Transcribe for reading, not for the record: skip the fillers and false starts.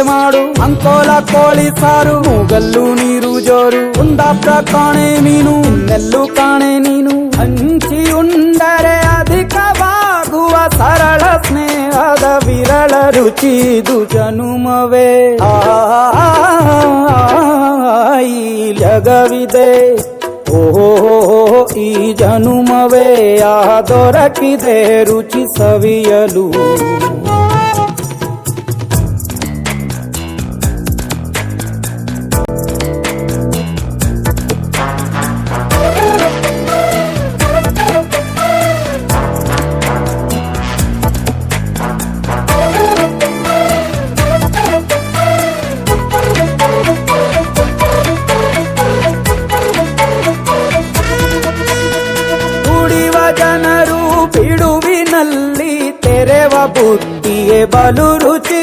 ಮಾಡು ಅಂಕೋಲ ಕೋಳಿ ಸಾರು ಮೂಗಲ್ಲು ನೀರು ಜೋರು ಕುಂದಾಪುರ ಕಾಣೆ ಮೀನು ಇನ್ನೆಲ್ಲೂ ಕಾಣೆ ನೀನು ಹಂಚಿ ಉಂಡರೆ ಅಧಿಕವಾಗುವ ಸರಳ ಸ್ನೇಹದ ವಿರಳ ರುಚಿ ಇದು ಜನುಮವೇ ಈ ಜಗವಿದೆ ಓಹೋ ಈ ಜನುಮವೇ ದೊರಕಿದೆ ರುಚಿ ಸವಿಯಲು ಜನರು ಬಿಡುವಿನಲ್ಲಿ ತೆರೆವ ಬುದ್ಧಿಯೇ ಬಲು ರುಚಿ